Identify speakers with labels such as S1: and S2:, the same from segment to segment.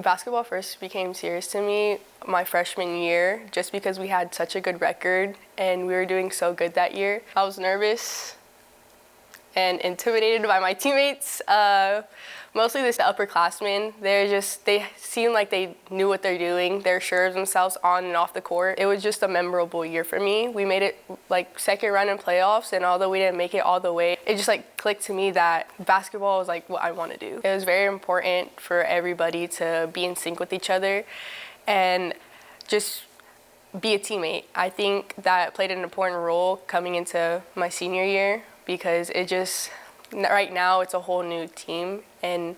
S1: Basketball first became serious to me my freshman year just because we had such a good record and we were doing so good that year. I was nervous and intimidated by my teammates, mostly the upperclassmen. They seemed like they knew what they're doing. They're sure of themselves on and off the court. It was just a memorable year for me. We made it like second round in playoffs, and although we didn't make it all the way, it just like clicked to me that basketball was like what I want to do. It was very important for everybody to be in sync with each other and just be a teammate. I think that played an important role coming into my senior year, because right now it's a whole new team and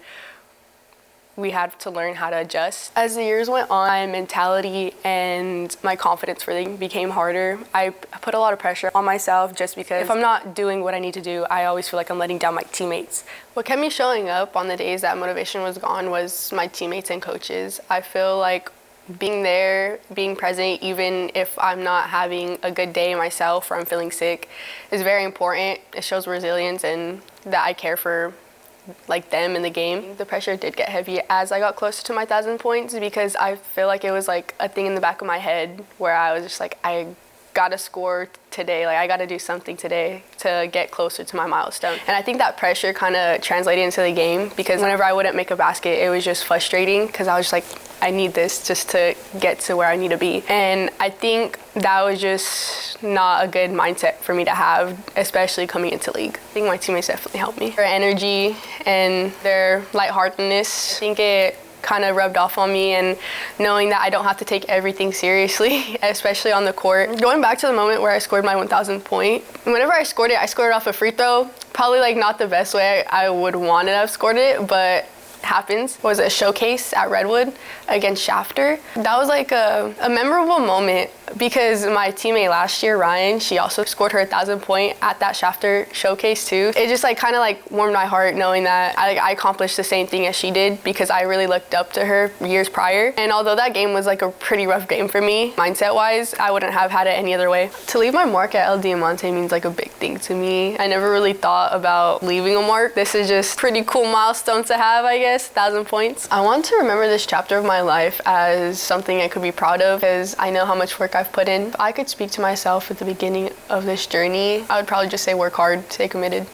S1: we had to learn how to adjust. As the years went on, my mentality and my confidence really became harder. I put a lot of pressure on myself just because if I'm not doing what I need to do, I always feel like I'm letting down my teammates. What kept me showing up on the days that motivation was gone was my teammates and coaches. I feel like being there, being present, even if I'm not having a good day myself or I'm feeling sick, is very important. It shows resilience and that I care for like them in the game. The pressure did get heavy as I got closer to my 1,000 points, because I feel like it was like a thing in the back of my head where I was just like, I gotta score today, like I gotta do something today to get closer to my milestone. And I think that pressure kind of translated into the game, because whenever I wouldn't make a basket, it was just frustrating because I was just like, I need this just to get to where I need to be. And I think that was just not a good mindset for me to have, especially coming into league. I think my teammates definitely helped me. Their energy and their lightheartedness, I think it kind of rubbed off on me, and knowing that I don't have to take everything seriously, especially on the court. Going back to the moment where I scored my 1,000th point, whenever I scored it off a free throw. Probably like not the best way I would want to have scored it, but happens. It was a showcase at Redwood against Shafter. That was like a memorable moment, because my teammate last year, Ryan, she also scored her 1,000 point at that Shafter showcase too. It just like kind of like warmed my heart knowing that I accomplished the same thing as she did, because I really looked up to her years prior. And although that game was like a pretty rough game for me, mindset wise, I wouldn't have had it any other way. To leave my mark at El Diamante means like a big thing to me. I never really thought about leaving a mark. This is just a pretty cool milestone to have, I guess, 1,000 points. I want to remember this chapter of my life as something I could be proud of, because I know how much work I've put in. If I could speak to myself at the beginning of this journey, I would probably just say work hard, stay committed.